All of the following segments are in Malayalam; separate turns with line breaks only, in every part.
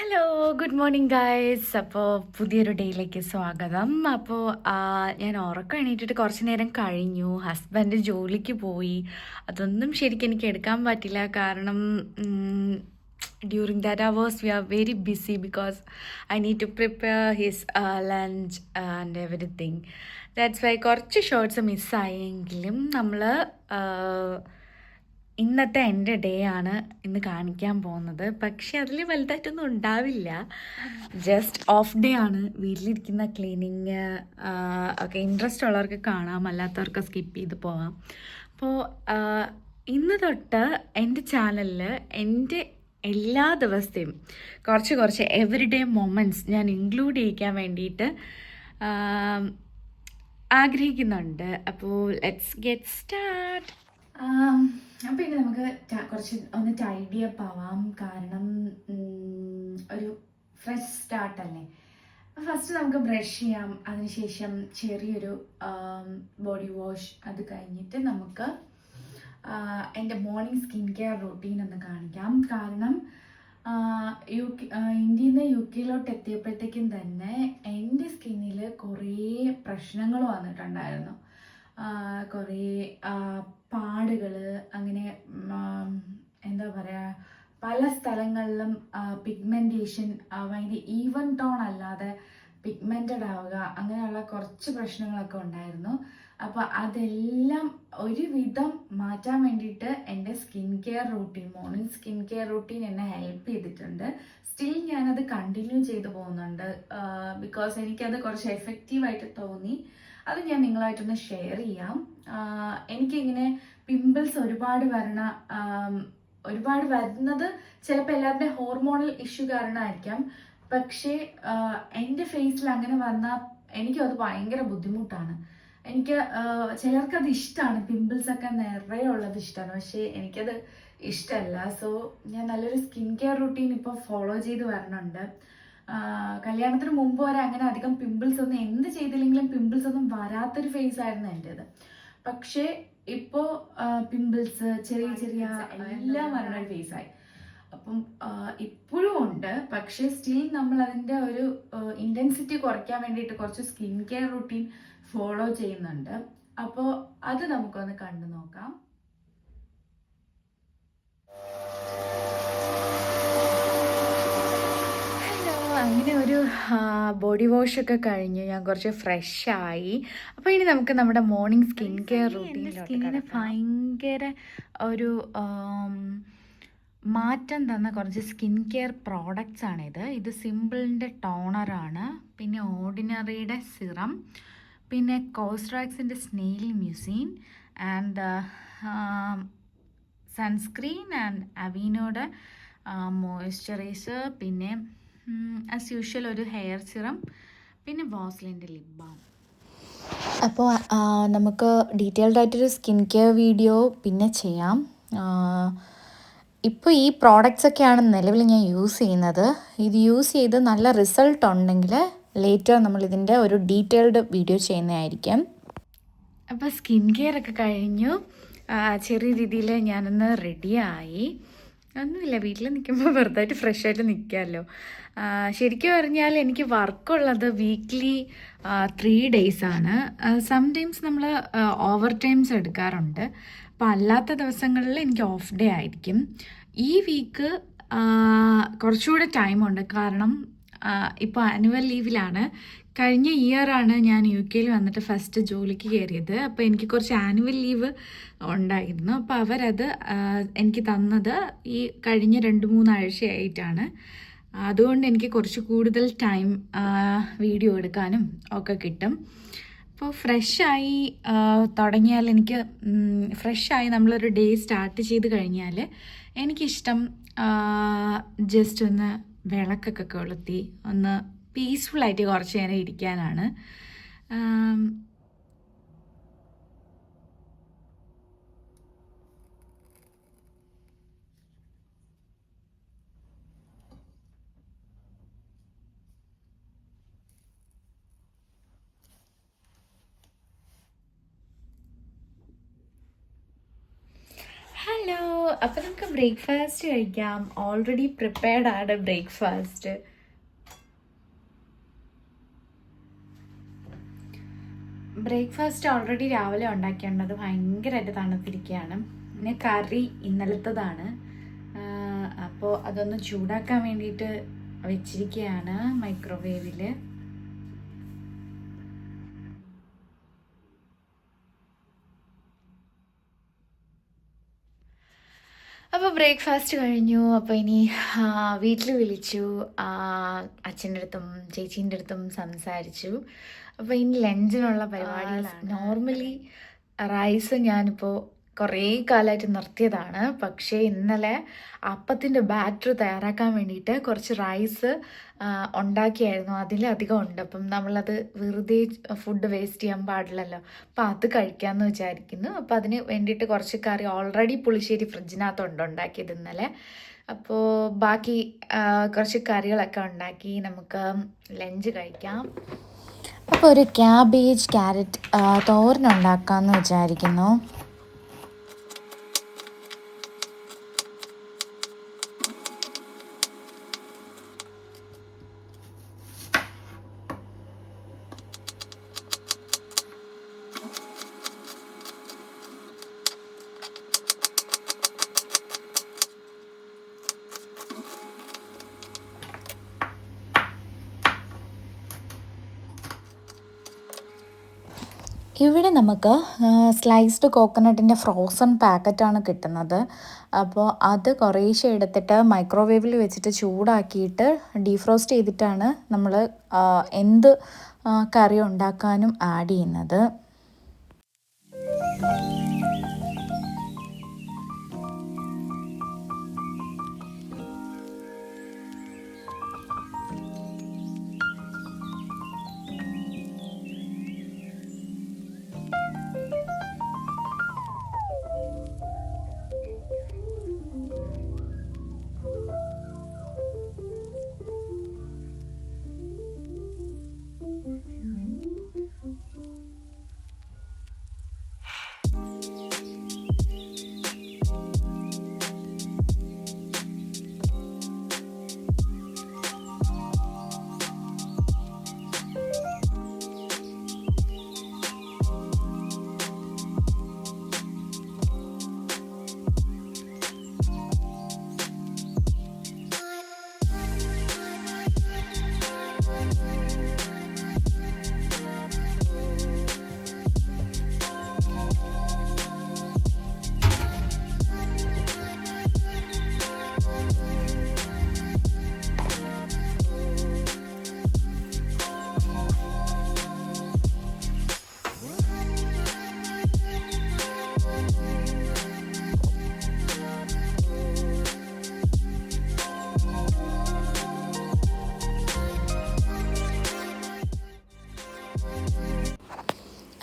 Hello good morning guys. അപ്പോൾ പുതിയൊരു ഡേയിലേക്ക് സ്വാഗതം. അപ്പോൾ ഞാൻ ഉറക്കം എണീറ്റിട്ട് കുറച്ച് നേരം കഴിഞ്ഞു. ഹസ്ബൻഡ് ജോലിക്ക് പോയി. അതൊന്നും ശരിക്കും എനിക്ക് എടുക്കാൻ പറ്റില്ല. കാരണം during that hours we are very busy because I need to prepare his lunch and everything. That's why കുറച്ച് ഷോർട്സ് മിസ്സായെങ്കിലും നമ്മൾ ഇന്നത്തെ എൻ്റെ ഡേ ആണ് ഇന്ന് കാണിക്കാൻ പോകുന്നത്. പക്ഷെ അതിൽ വലുതായിട്ടൊന്നും ഉണ്ടാവില്ല. ജസ്റ്റ് ഓഫ് ഡേ ആണ്. വീട്ടിലിരിക്കുന്ന ക്ലീനിങ് ഒക്കെ ഇൻട്രസ്റ്റ് ഉള്ളവർക്ക് കാണാം, അല്ലാത്തവർക്ക് സ്കിപ്പ് ചെയ്ത് പോവാം. അപ്പോൾ ഇന്ന് തൊട്ട് എൻ്റെ ചാനലിൽ എൻ്റെ എല്ലാ ദിവസത്തെയും കുറച്ച് എവറിഡേ മൊമെൻറ്റ്സ് ഞാൻ ഇൻക്ലൂഡ് ചെയ്യിക്കാൻ വേണ്ടിയിട്ട് ആഗ്രഹിക്കുന്നുണ്ട്. അപ്പോൾ ലെറ്റ്സ് ഗെറ്റ് സ്റ്റാർട്ട്. അപ്പോൾ ഇനി നമുക്ക് കുറച്ച് ഒന്ന് ടൈഡി അപ്പ് ആവാം. കാരണം ഒരു ഫ്രഷ് സ്റ്റാർട്ടല്ലേ. ഫസ്റ്റ് നമുക്ക് ബ്രഷ് ചെയ്യാം. അതിനുശേഷം ചെറിയൊരു ബോഡി വാഷ്. അത് കഴിഞ്ഞിട്ട് നമുക്ക് എൻ്റെ മോർണിംഗ് സ്കിൻ കെയർ റൂട്ടീൻ ഒന്ന് കാണിക്കാം. കാരണം ഇന്ത്യയിൽ നിന്ന് യു കെയിലോട്ട് എത്തിയപ്പോഴത്തേക്കും തന്നെ എൻ്റെ സ്കിന്നിൽ കുറേ പ്രശ്നങ്ങൾ വന്നിട്ടുണ്ടായിരുന്നു. കുറേ പാടുകൾ, അങ്ങനെ എന്താ പറയുക, പല സ്ഥലങ്ങളിലും പിഗ്മെൻറ്റേഷൻ, ഭയങ്കര ഈവൻ ടോൺ അല്ലാതെ പിഗ്മെൻറ്റഡ് ആവുക, അങ്ങനെയുള്ള കുറച്ച് പ്രശ്നങ്ങളൊക്കെ ഉണ്ടായിരുന്നു. അപ്പോൾ അതെല്ലാം ഒരുവിധം മാറ്റാൻ വേണ്ടിയിട്ട് എൻ്റെ skin care routine, morning skin care routine എന്നെ ഹെൽപ്പ് ചെയ്തിട്ടുണ്ട്. സ്റ്റിൽ ഞാനത് കണ്ടിന്യൂ ചെയ്തു പോകുന്നുണ്ട്. ബിക്കോസ് എനിക്കത് കുറച്ച് എഫക്റ്റീവായിട്ട് തോന്നി. അത് ഞാൻ നിങ്ങളായിട്ടൊന്ന് ഷെയർ ചെയ്യാം. എനിക്കിങ്ങനെ പിമ്പിൾസ് ഒരുപാട് വരുന്നത് ചിലപ്പോൾ എല്ലാവരുടെയും ഹോർമോണൽ ഇഷ്യൂ കാരണമായിരിക്കാം. പക്ഷേ എൻ്റെ ഫേസിൽ അങ്ങനെ വന്നാൽ എനിക്കും അത് ഭയങ്കര ബുദ്ധിമുട്ടാണ്. എനിക്ക് ചിലർക്കത് ഇഷ്ടമാണ്, പിമ്പിൾസ് ഒക്കെ നിറയെ ഉള്ളത് ഇഷ്ടമാണ്. പക്ഷേ എനിക്കത് ഇഷ്ടമല്ല. സോ ഞാൻ നല്ലൊരു സ്കിൻ കെയർ റൂട്ടീൻ ഇപ്പോൾ ഫോളോ ചെയ്ത് വരണുണ്ട്. കല്യാണത്തിന് മുമ്പ് വരെ അങ്ങനെ അധികം പിമ്പിൾസ് ഒന്നും, എന്ത് ചെയ്തില്ലെങ്കിലും പിമ്പിൾസ് ഒന്നും വരാത്തൊരു ഫേസ് ആയിരുന്നു എൻ്റേത്. പക്ഷേ ഇപ്പോൾ പിമ്പിൾസ് ചെറിയ എല്ലാം വരണ ഒരു ഫേസായി. അപ്പം ഇപ്പോഴും ഉണ്ട്. പക്ഷേ സ്റ്റിൽ നമ്മൾ അതിൻ്റെ ഒരു ഇൻറ്റൻസിറ്റി കുറയ്ക്കാൻ വേണ്ടിയിട്ട് കുറച്ച് സ്കിൻ കെയർ റൂട്ടീൻ ഫോളോ ചെയ്യുന്നുണ്ട്. അപ്പോൾ അത് നമുക്കൊന്ന് കണ്ടു നോക്കാം. അങ്ങനെ ഒരു ബോഡി വാഷൊക്കെ കഴിഞ്ഞ് ഞാൻ കുറച്ച് ഫ്രഷായി. അപ്പോൾ ഇനി നമുക്ക് നമ്മുടെ മോർണിംഗ് സ്കിൻ കെയർ റൂട്ടീനിലോട്ട്. സ്കിന്നിന് ഭയങ്കര ഒരു മാറ്റം തന്ന കുറച്ച് സ്കിൻ കെയർ പ്രോഡക്റ്റ്സ് ആണിത്. ഇത് സിമ്പിളിൻ്റെ ടോണറാണ്, പിന്നെ ഓർഡിനറിയുടെ സിറം, പിന്നെ കോസ്ട്രാക്സിൻ്റെ snail mucin, and sunscreen, and അവീനോയുടെ മോയ്സ്ചറൈസർ, പിന്നെ ആസ് യൂഷ്വൽ ഒരു ഹെയർ സിറം, പിന്നെ വാസ്ലിൻ്റെ ലിപ് ബാം. അപ്പോൾ നമുക്ക് ഡീറ്റെയിൽഡ് ആയിട്ടൊരു സ്കിൻ കെയർ വീഡിയോ പിന്നെ ചെയ്യാം. ഇപ്പോൾ ഈ പ്രോഡക്റ്റ്സൊക്കെയാണ് നിലവിൽ ഞാൻ യൂസ് ചെയ്യുന്നത്. ഇത് യൂസ് ചെയ്ത് നല്ല റിസൾട്ട് ഉണ്ടെങ്കിൽ ലേറ്റർ നമ്മളിതിൻ്റെ ഒരു ഡീറ്റെയിൽഡ് വീഡിയോ ചെയ്യുന്നതായിരിക്കും. അപ്പോൾ സ്കിൻ കെയർ ഒക്കെ കഴിഞ്ഞു. ചെറിയ രീതിയിൽ ഞാനൊന്ന് റെഡിയായി. ഒന്നുമില്ല, വീട്ടിൽ നിൽക്കുമ്പോൾ വെറുതായിട്ട് ഫ്രഷ് ആയിട്ട് നിൽക്കാമല്ലോ. ശരിക്കും പറഞ്ഞാൽ എനിക്ക് വർക്കുള്ളത് വീക്ക്ലി 3 days ആണ്. സംടൈംസ് നമ്മൾ ഓവർ ടൈംസ് എടുക്കാറുണ്ട്. അപ്പോൾ അല്ലാത്ത ദിവസങ്ങളിൽ എനിക്ക് ഓഫ് ഡേ ആയിരിക്കും. ഈ വീക്ക് കുറച്ചുകൂടെ ടൈമുണ്ട്. കാരണം ഇപ്പോൾ ആനുവൽ ലീവിലാണ്. കഴിഞ്ഞ ഇയറാണ് ഞാൻ യു കെയിൽ വന്നിട്ട് ഫസ്റ്റ് ജോലിക്ക് കയറിയത്. അപ്പോൾ എനിക്ക് കുറച്ച് ആനുവൽ ലീവ് ഉണ്ടായിരുന്നു. അപ്പോൾ അവരത് എനിക്ക് തന്നത് ഈ കഴിഞ്ഞ 2-3 ആഴ്ചയായിട്ടാണ്. അതുകൊണ്ട് എനിക്ക് കുറച്ച് കൂടുതൽ ടൈം വീഡിയോ എടുക്കാനും ഒക്കെ കിട്ടും. അപ്പോൾ ഫ്രഷായി തുടങ്ങിയാൽ എനിക്ക് ഫ്രഷായി നമ്മളൊരു ഡേ സ്റ്റാർട്ട് ചെയ്ത് കഴിഞ്ഞാൽ എനിക്കിഷ്ടം ജസ്റ്റ് ഒന്ന് വിളക്കൊക്കെ കൊളുത്തി ഒന്ന് പീസ്ഫുള്ളായിട്ട് കുറച്ച് നേരം ഇരിക്കാനാണ്. ഹലോ, അപ്പോൾ നമുക്ക് ബ്രേക്ക്ഫാസ്റ്റ് കഴിക്കാം. ഓൾറെഡി പ്രിപ്പയർഡ് ആണ് ബ്രേക്ക്ഫാസ്റ്റ്. ഓൾറെഡി രാവിലെ ഉണ്ടാക്കിയുണ്ട്. ഭയങ്കരമായിട്ട് തണുത്തിരിക്കുകയാണ്. പിന്നെ കറി ഇന്നലത്തതാണ്. അപ്പോൾ അതൊന്ന് ചൂടാക്കാൻ വേണ്ടിയിട്ട് വെച്ചിരിക്കുകയാണ് മൈക്രോവേവിൽ. അപ്പോൾ ബ്രേക്ക്ഫാസ്റ്റ് കഴിഞ്ഞു. അപ്പോൾ ഇനി വീട്ടിൽ വിളിച്ചു, അച്ഛൻ്റെ അടുത്തും ചേച്ചീൻ്റെ അടുത്തും സംസാരിച്ചു. അപ്പോൾ ഇനി ലഞ്ചിനുള്ള പരിപാടികളാണ്. നോർമലി റൈസ് ഞാനിപ്പോൾ കുറേ കാലമായിട്ട് നിർത്തിയതാണ്. പക്ഷേ ഇന്നലെ അപ്പത്തിൻ്റെ ബാറ്റർ തയ്യാറാക്കാൻ വേണ്ടിയിട്ട് കുറച്ച് റൈസ് ഉണ്ടാക്കിയായിരുന്നു. അതിലധികം ഉണ്ട്. അപ്പം നമ്മളത് വെറുതെ ഫുഡ് വേസ്റ്റ് ചെയ്യാൻ പാടില്ലല്ലോ. അപ്പം അത് കഴിക്കാമെന്ന് വിചാരിക്കുന്നു. അപ്പം അതിന് വേണ്ടിയിട്ട് കുറച്ച് കറി ഓൾറെഡി പുളിശ്ശേരി ഫ്രിഡ്ജിനകത്തുണ്ട് ഉണ്ടാക്കിയത് ഇന്നലെ. അപ്പോൾ ബാക്കി കുറച്ച് കറികളൊക്കെ ഉണ്ടാക്കി നമുക്ക് ലഞ്ച് കഴിക്കാം. അപ്പോൾ ഒരു ക്യാബേജ് ക്യാരറ്റ് തോരനുണ്ടാക്കാമെന്ന് വിചാരിക്കുന്നു. ഇവിടെ നമുക്ക് സ്ലൈസ്ഡ് കോക്കനട്ടിൻ്റെ ഫ്രോസൺ പാക്കറ്റാണ് കിട്ടുന്നത്. അപ്പോൾ അത് കുറേശ്ശെ എടുത്തിട്ട് മൈക്രോവേവിൽ വെച്ചിട്ട് ചൂടാക്കിയിട്ട് ഡീഫ്രോസ്റ്റ് ചെയ്തിട്ടാണ് നമ്മൾ എന്ത് കറി ഉണ്ടാക്കാനും ആഡ് ചെയ്യുന്നത്.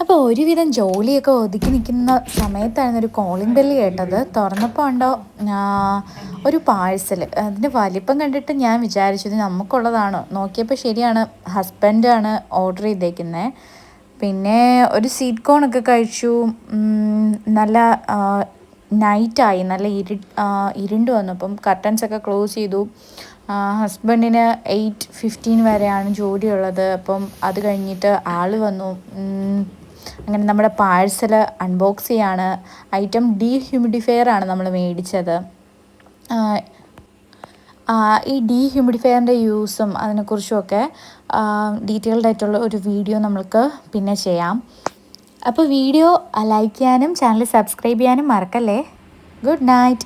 അപ്പോൾ ഒരുവിധം ജോലിയൊക്കെ ഒതുക്കി നിൽക്കുന്ന സമയത്തായിരുന്നു ഒരു കോളിംഗ് ബെല്ല് കേട്ടത്. തുറന്നപ്പോൾ ഉണ്ടോ ഒരു പാഴ്സൽ. അതിൻ്റെ വലിപ്പം കണ്ടിട്ട് ഞാൻ വിചാരിച്ചു ഇത് നമുക്കുള്ളതാണോ. നോക്കിയപ്പോൾ ശരിയാണ്, ഹസ്ബൻഡാണ് ഓർഡർ ചെയ്തേക്കുന്നത്. പിന്നെ ഒരു സ്വീറ്റ് കോണൊക്കെ കഴിച്ചു. നല്ല നൈറ്റായി, നല്ല ഇരുണ്ട് വന്നു. അപ്പം കർട്ടൻസൊക്കെ ക്ലോസ് ചെയ്തു. ഹസ്ബൻഡിന് 8:15 വരെയാണ് ജോലിയുള്ളത്. അപ്പം അത് കഴിഞ്ഞിട്ട് ആൾ വന്നു. അങ്ങനെ നമ്മുടെ പാഴ്സൽ അൺബോക്സ് ചെയ്യാണ്. ഐറ്റം ഡീഹ്യൂമിഡിഫയർ ആണ് നമ്മൾ മേടിച്ചത്. ഈ ഡീഹ്യൂമിഡിഫയറിൻ്റെ യൂസും അതിനെക്കുറിച്ചുമൊക്കെ ഡീറ്റെയിൽഡ് ആയിട്ടുള്ള ഒരു വീഡിയോ നമ്മൾക്ക് പിന്നെ ചെയ്യാം. അപ്പോൾ വീഡിയോ ലൈക്ക് ചെയ്യാനും ചാനൽ സബ്സ്ക്രൈബ് ചെയ്യാനും മറക്കല്ലേ. Good night.